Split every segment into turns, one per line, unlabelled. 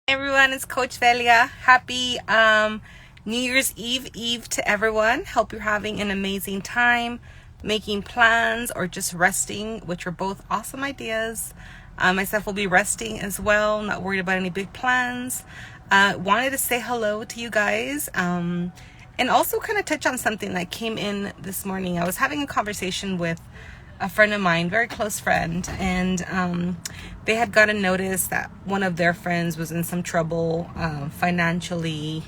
Everyone, it's Coach Velia. Happy New Year's Eve to everyone. Hope you're having an amazing time making plans or just resting, which are both awesome ideas. Myself will be resting as well, not worried about any big plans. Wanted to say hello to you guys and also kind of touch on something that came in this morning. I was having a conversation with a friend of mine, very close friend, and they had gotten notice that one of their friends was in some trouble financially,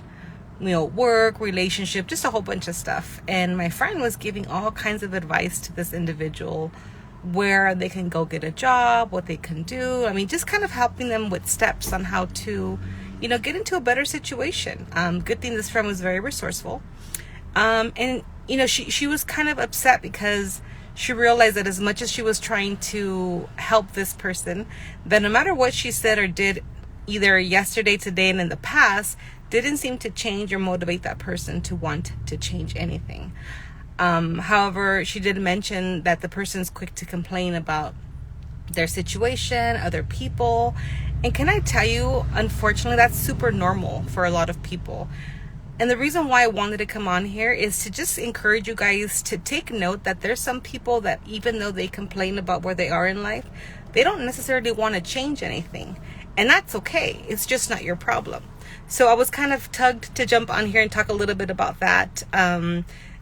work, relationship, just a whole bunch of stuff. And my friend was giving all kinds of advice to this individual, where they can go get a job, what they can do. I mean, just kind of helping them with steps on how to, get into a better situation. Good thing this friend was very resourceful. And she was kind of upset because she realized that as much as she was trying to help this person, that no matter what she said or did, either yesterday, today, and in the past, didn't seem to change or motivate that person to want to change anything. However, she did mention that the person's quick to complain about their situation, other people. And can I tell you, unfortunately, that's super normal for a lot of people. And the reason why I wanted to come on here is to just encourage you guys to take note that there's some people that even though they complain about where they are in life, they don't necessarily want to change anything. And that's okay. It's just not your problem. So I was kind of tugged to jump on here and talk a little bit about that.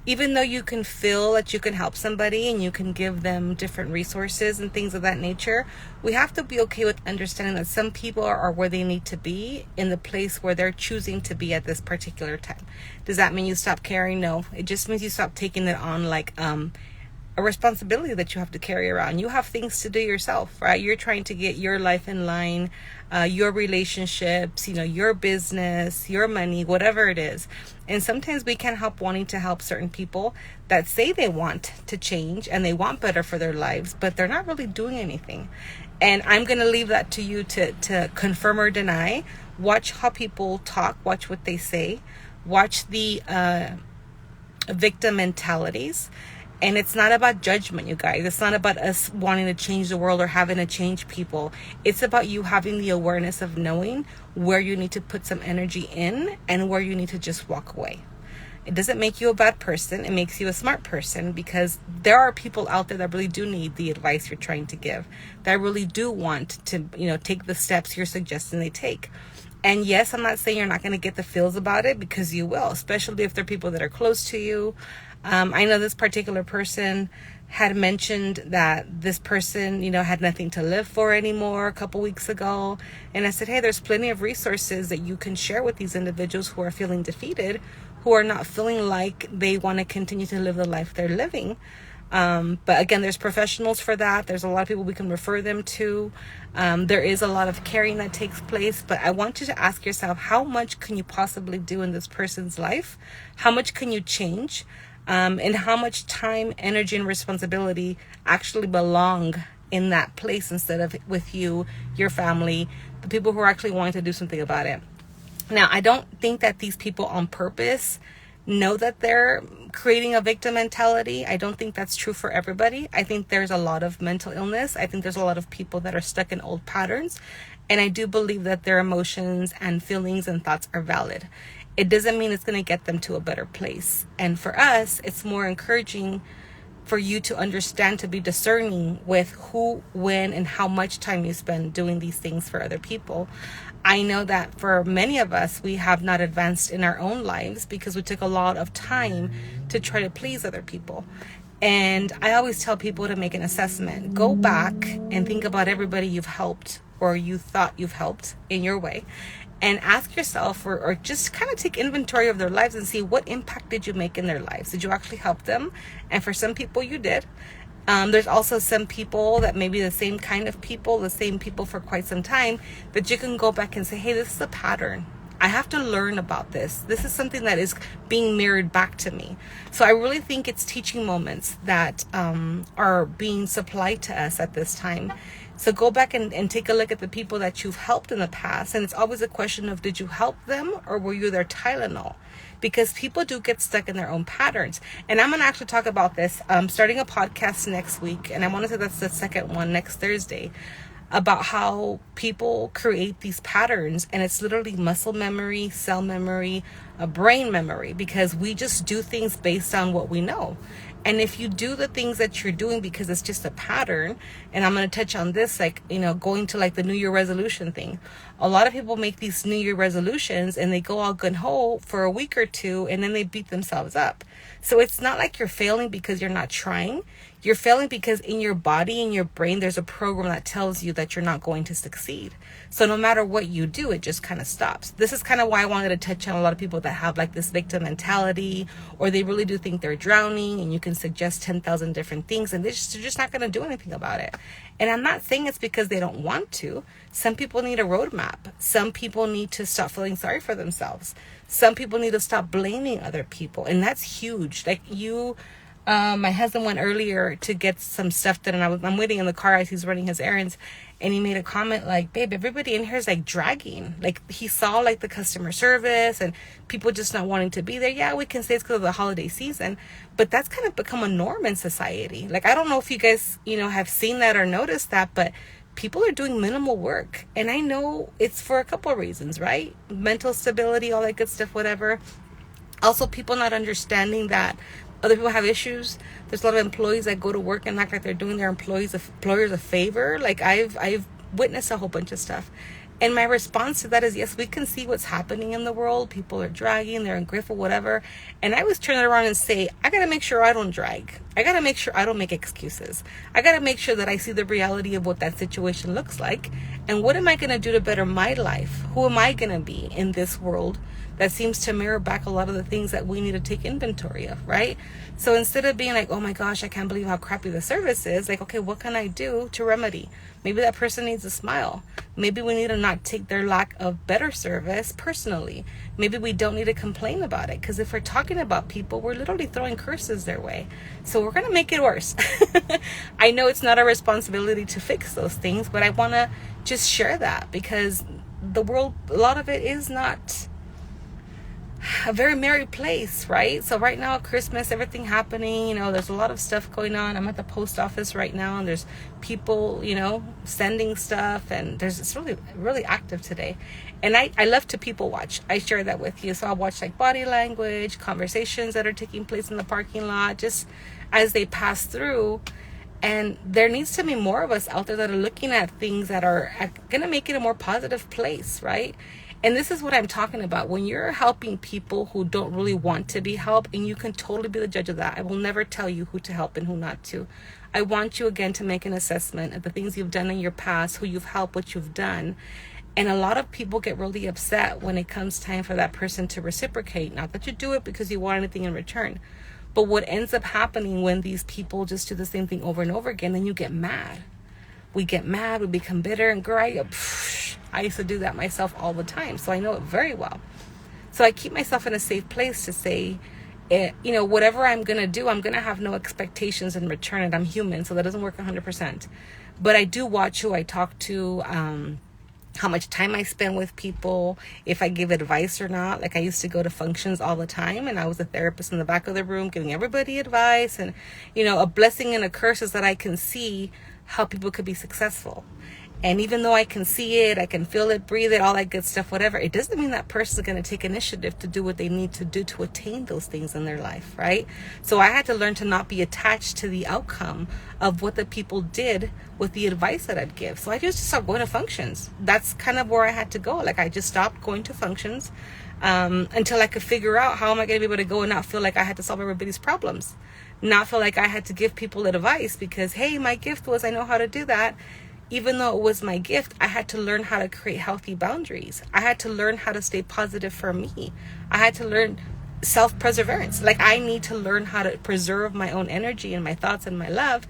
Even though you can feel that you can help somebody and you can give them different resources and things of that nature, we have to be okay with understanding that some people are where they need to be in the place where they're choosing to be at this particular time. Does that mean you stop caring? No. It just means you stop taking it on like a responsibility that you have to carry around. You have things to do yourself, right? You're trying to get your life in line, your relationships, your business, your money, whatever it is. And sometimes we can't help wanting to help certain people that say they want to change and they want better for their lives, but they're not really doing anything. And I'm going to leave that to you to confirm or deny. Watch how people talk, watch what they say, watch the victim mentalities. And it's not about judgment, you guys. It's not about us wanting to change the world or having to change people. It's about you having the awareness of knowing where you need to put some energy in and where you need to just walk away. It doesn't make you a bad person. It makes you a smart person, because there are people out there that really do need the advice you're trying to give, that really do want to, take the steps you're suggesting they take. And yes, I'm not saying you're not going to get the feels about it, because you will, especially if they're people that are close to you. I know this particular person had mentioned that this person, had nothing to live for anymore a couple weeks ago. And I said, hey, there's plenty of resources that you can share with these individuals who are feeling defeated, who are not feeling like they want to continue to live the life they're living. But again, there's professionals for that. There's a lot of people we can refer them to. There is a lot of caring that takes place. But I want you to ask yourself, how much can you possibly do in this person's life? How much can you change? And how much time, energy, and responsibility actually belong in that place instead of with you, your family, the people who are actually wanting to do something about it. Now, I don't think that these people on purpose know that they're creating a victim mentality. I don't think that's true for everybody. I think there's a lot of mental illness. I think there's a lot of people that are stuck in old patterns. And I do believe that their emotions and feelings and thoughts are valid. It doesn't mean it's going to get them to a better place. And for us, it's more encouraging for you to understand, to be discerning with who, when, and how much time you spend doing these things for other people. I know that for many of us, we have not advanced in our own lives because we took a lot of time to try to please other people. And I always tell people to make an assessment. Go back and think about everybody you've helped or you thought you've helped in your way. And ask yourself or just kind of take inventory of their lives and see what impact did you make in their lives. Did you actually help them? And for some people you did. There's also some people that may be the same kind of people, the same people for quite some time, that you can go back and say, hey, this is a pattern. I have to learn about this. This is something that is being mirrored back to me. So I really think it's teaching moments that are being supplied to us at this time. So go back and take a look at the people that you've helped in the past. And it's always a question of, did you help them or were you their Tylenol? Because people do get stuck in their own patterns. And I'm going to actually talk about this starting a podcast next week. And I want to say that's the second one next Thursday. about how people create these patterns, and it's literally muscle memory, cell memory, a brain memory, because we just do things based on what we know. And if you do the things that you're doing because it's just a pattern, and I'm going to touch on this, like, going to like the New Year resolution thing. A lot of people make these New Year resolutions and they go all gung-ho for a week or two, and then they beat themselves up. So it's not like you're failing because you're not trying. You're failing because in your body, in your brain, there's a program that tells you that you're not going to succeed. So no matter what you do, it just kind of stops. This is kind of why I wanted to touch on a lot of people that have like this victim mentality, or they really do think they're drowning, and you can suggest 10,000 different things and they're just not going to do anything about it. And I'm not saying it's because they don't want to. Some people need a roadmap. Some people need to stop feeling sorry for themselves. Some people need to stop blaming other people. And that's huge. Like my husband went earlier to get some stuff done, and I'm waiting in the car as he's running his errands, and he made a comment like, babe, everybody in here is like dragging. Like, he saw like the customer service and people just not wanting to be there. Yeah, we can say it's because of the holiday season, but that's kind of become a norm in society. Like, I don't know if you guys, have seen that or noticed that, but people are doing minimal work. And I know it's for a couple of reasons, right? Mental stability, all that good stuff, whatever. Also, people not understanding that other people have issues. There's a lot of employees that go to work and act like they're doing their employers a favor. Like, I've witnessed a whole bunch of stuff. And my response to that is, yes, we can see what's happening in the world. People are dragging, they're ungrateful, whatever. And I was turning it around and say, I got to make sure I don't drag. I got to make sure I don't make excuses. I got to make sure that I see the reality of what that situation looks like. And what am I going to do to better my life? Who am I going to be in this world that seems to mirror back a lot of the things that we need to take inventory of, right? So instead of being like, oh my gosh, I can't believe how crappy the service is, like, okay, what can I do to remedy? Maybe that person needs a smile. Maybe we need to not take their lack of better service personally. Maybe we don't need to complain about it, because if we're talking about people, we're literally throwing curses their way. So we're going to make it worse. I know it's not our responsibility to fix those things, but I want to just share that, because the world, a lot of it is not a very merry place, right? So right now, Christmas, everything happening, there's a lot of stuff going on. I'm at the post office right now, and there's people, sending stuff, and it's really, really active today. And I love to people watch. I share that with you. So I'll watch like body language, conversations that are taking place in the parking lot, just as they pass through. And there needs to be more of us out there that are looking at things that are going to make it a more positive place, right? And this is what I'm talking about. When you're helping people who don't really want to be helped, and you can totally be the judge of that. I will never tell you who to help and who not to. I want you, again, to make an assessment of the things you've done in your past, who you've helped, what you've done. And a lot of people get really upset when it comes time for that person to reciprocate. Not that you do it because you want anything in return. But what ends up happening when these people just do the same thing over and over again, then you get mad. We get mad, we become bitter, and girl, I used to do that myself all the time, so I know it very well. So I keep myself in a safe place to say, whatever I'm going to do, I'm going to have no expectations in return, and I'm human, so that doesn't work 100%. But I do watch who I talk to, how much time I spend with people, if I give advice or not. Like, I used to go to functions all the time, and I was a therapist in the back of the room giving everybody advice. And, a blessing and a curse is that I can see how people could be successful. And even though I can see it, I can feel it, breathe it, all that good stuff, whatever, it doesn't mean that person is going to take initiative to do what they need to do to attain those things in their life, right? So I had to learn to not be attached to the outcome of what the people did with the advice that I'd give. So I just stopped going to functions. That's kind of where I had to go. Like, I just stopped going to functions until I could figure out how am I going to be able to go and not feel like I had to solve everybody's problems. Not feel like I had to give people advice because, hey, my gift was I know how to do that. Even though it was my gift, I had to learn how to create healthy boundaries. I had to learn how to stay positive for me. I had to learn self-perseverance. Like, I need to learn how to preserve my own energy and my thoughts and my love.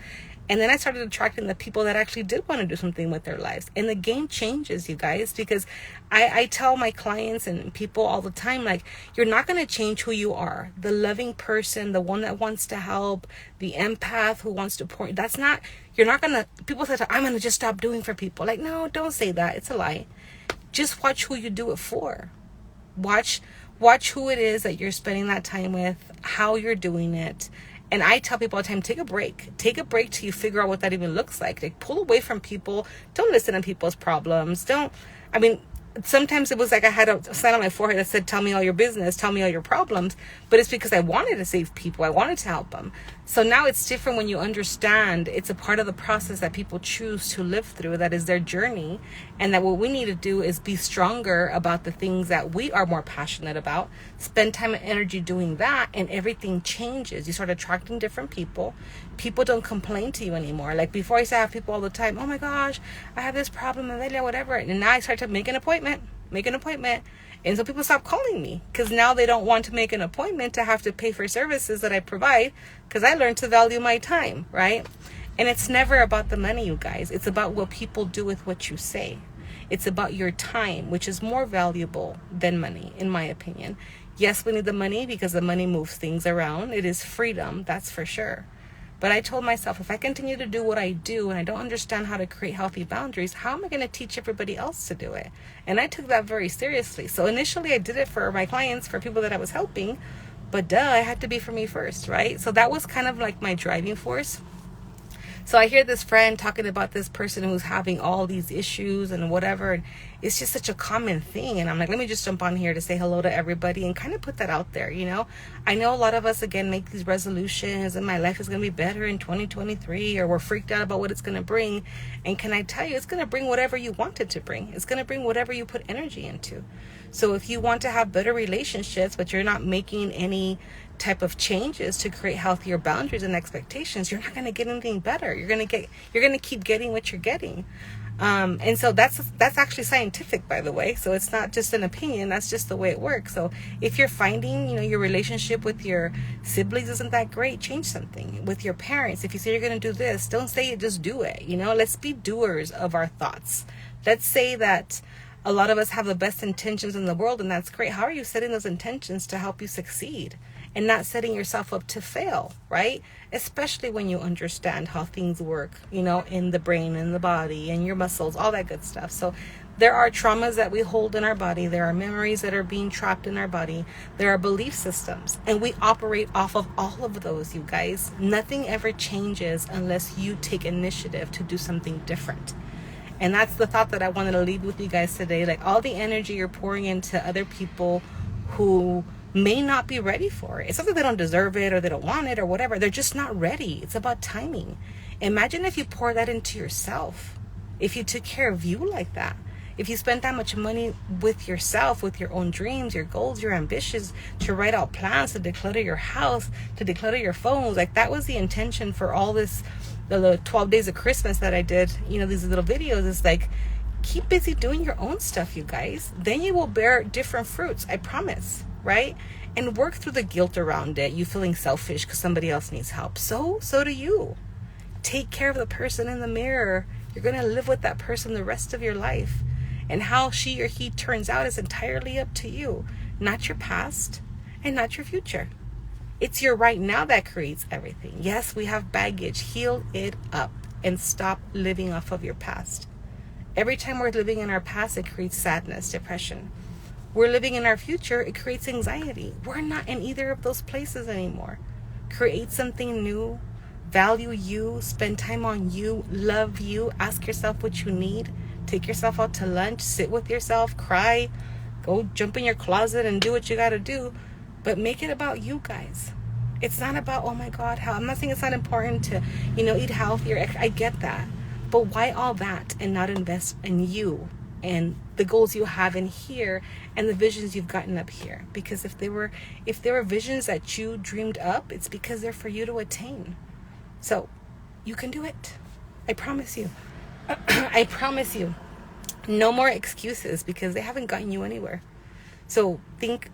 And then I started attracting the people that actually did want to do something with their lives. And the game changes, you guys, because I tell my clients and people all the time, like, you're not going to change who you are. The loving person, the one that wants to help, the empath who wants to pour. That's not, you're not going to, people say, I'm going to just stop doing for people. Like, no, don't say that. It's a lie. Just watch who you do it for. Watch who it is that you're spending that time with, how you're doing it. And I tell people all the time, take a break. Take a break till you figure out what that even looks like. Like, pull away from people. Don't listen to people's problems. Sometimes it was like I had a sign on my forehead that said, tell me all your business, tell me all your problems. But it's because I wanted to save people. I wanted to help them. So now it's different when you understand it's a part of the process that people choose to live through. That is their journey. And that what we need to do is be stronger about the things that we are more passionate about. Spend time and energy doing that, and everything changes. You start attracting different people. People don't complain to you anymore. Like before, I used to have people all the time, oh my gosh, I have this problem, whatever. And now I start to make an appointment. And so people stop calling me because now they don't want to make an appointment to have to pay for services that I provide, because I learned to value my time, right? And it's never about the money, you guys. It's about what people do with what you say. It's about your time, which is more valuable than money, in my opinion. Yes, we need the money because the money moves things around. It is freedom, that's for sure. But I told myself, if I continue to do what I do and I don't understand how to create healthy boundaries, how am I going to teach everybody else to do it? And I took that very seriously. So initially I did it for my clients, for people that I was helping, but I had to be for me first, right? So that was kind of like my driving force. So I hear this friend talking about this person who's having all these issues and whatever. And it's just such a common thing. And I'm like, let me just jump on here to say hello to everybody and kind of put that out there, I know a lot of us, again, make these resolutions and my life is going to be better in 2023, or we're freaked out about what it's going to bring. And can I tell you, it's going to bring whatever you want it to bring. It's going to bring whatever you put energy into. So if you want to have better relationships, but you're not making any type of changes to create healthier boundaries and expectations, you're not going to get anything better. You're going to keep getting what you're getting. And so that's actually scientific, by the way. So it's not just an opinion. That's just the way it works. So if you're finding, your relationship with your siblings isn't that great, change something. With your parents, if you say you're going to do this, don't say it, just do it. Let's be doers of our thoughts. Let's say that a lot of us have the best intentions in the world, and that's great. How are you setting those intentions to help you succeed and not setting yourself up to fail, right? Especially when you understand how things work, in the brain and the body and your muscles, all that good stuff. So there are traumas that we hold in our body. There are memories that are being trapped in our body. There are belief systems, and we operate off of all of those, you guys. Nothing ever changes unless you take initiative to do something different. And that's the thought that I wanted to leave with you guys today. Like, all the energy you're pouring into other people who may not be ready for it. It's not that they don't deserve it or they don't want it or whatever. They're just not ready. It's about timing. Imagine if you pour that into yourself. If you took care of you like that. If you spent that much money with yourself, with your own dreams, your goals, your ambitions, to write out plans, to declutter your house, to declutter your phones. Like, that was the intention for all this, the 12 days of Christmas that I did, these little videos. Is like, keep busy doing your own stuff, you guys. Then you will bear different fruits, I promise, right? And work through the guilt around it, you feeling selfish because somebody else needs help. So do you. Take care of the person in the mirror. You're going to live with that person the rest of your life. And how she or he turns out is entirely up to you, not your past and not your future. It's your right now that creates everything. Yes, we have baggage. Heal it up and stop living off of your past. Every time we're living in our past, it creates sadness, depression. We're living in our future, it creates anxiety. We're not in either of those places anymore. Create something new. Value you. Spend time on you. Love you. Ask yourself what you need. Take yourself out to lunch. Sit with yourself. Cry. Go jump in your closet and do what you got to do. But make it about you guys. It's not about, oh my God, how. I'm not saying it's not important to, eat healthier. I get that. But why all that and not invest in you and the goals you have in here and the visions you've gotten up here? Because if they were visions that you dreamed up, it's because they're for you to attain. So you can do it. I promise you. I promise you. No more excuses, because they haven't gotten you anywhere. So think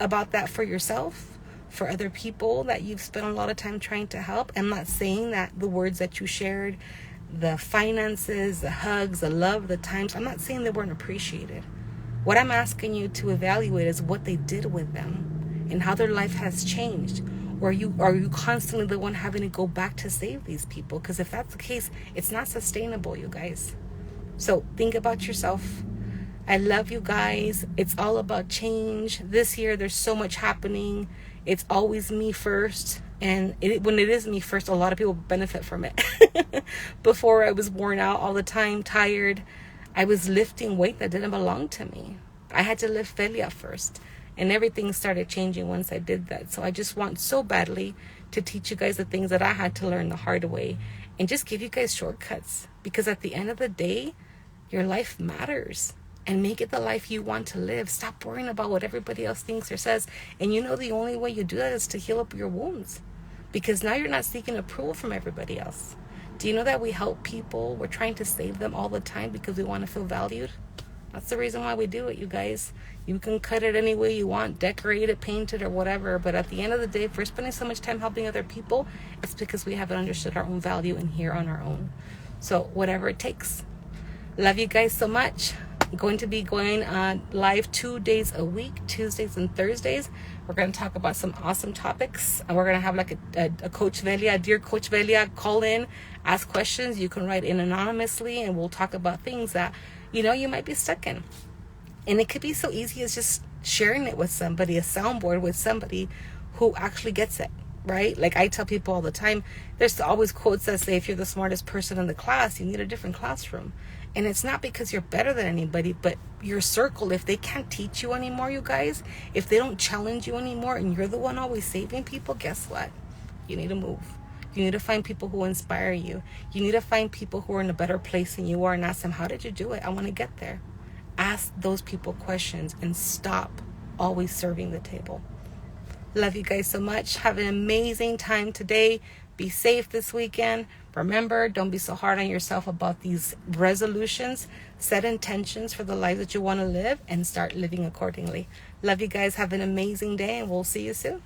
about that for yourself, for other people that you've spent a lot of time trying to help. I'm not saying that the words that you shared, the finances, the hugs, the love, the times, I'm not saying they weren't appreciated. What I'm asking you to evaluate is what they did with them and how their life has changed. Or are you constantly the one having to go back to save these people? Because if that's the case, it's not sustainable, you guys. So think about yourself. I love you guys. It's all about change. This year, there's so much happening. It's always me first. And when it is me first, a lot of people benefit from it. Before, I was worn out all the time, tired. I was lifting weight that didn't belong to me. I had to lift Velia first. And everything started changing once I did that. So I just want so badly to teach you guys the things that I had to learn the hard way. And just give you guys shortcuts. Because at the end of the day, your life matters. And make it the life you want to live. Stop worrying about what everybody else thinks or says. And you know the only way you do that is to heal up your wounds. Because now you're not seeking approval from everybody else. Do you know that we help people? We're trying to save them all the time because we want to feel valued. That's the reason why we do it, you guys. You can cut it any way you want, decorate it, paint it, or whatever. But at the end of the day, if we're spending so much time helping other people, it's because we haven't understood our own value and here on our own. So whatever it takes. Love you guys so much. I'm going to be going live 2 days a week, Tuesdays and Thursdays. We're going to talk about some awesome topics. And we're going to have like a Coach Velia, a Dear Coach Velia, call in, ask questions. You can write in anonymously, and we'll talk about things that, you know, you might be stuck in. And it could be so easy as just sharing it with somebody, a soundboard with somebody who actually gets it, right? Like I tell people all the time, there's always quotes that say, if you're the smartest person in the class, you need a different classroom. And it's not because you're better than anybody, but your circle, if they can't teach you anymore, you guys, if they don't challenge you anymore and you're the one always saving people, guess what? You need to move. You need to find people who inspire you. You need to find people who are in a better place than you are and ask them, how did you do it? I want to get there. Ask those people questions and stop always serving the table. Love you guys so much. Have an amazing time today. Be safe this weekend. Remember, don't be so hard on yourself about these resolutions. Set intentions for the life that you want to live and start living accordingly. Love you guys. Have an amazing day, and we'll see you soon.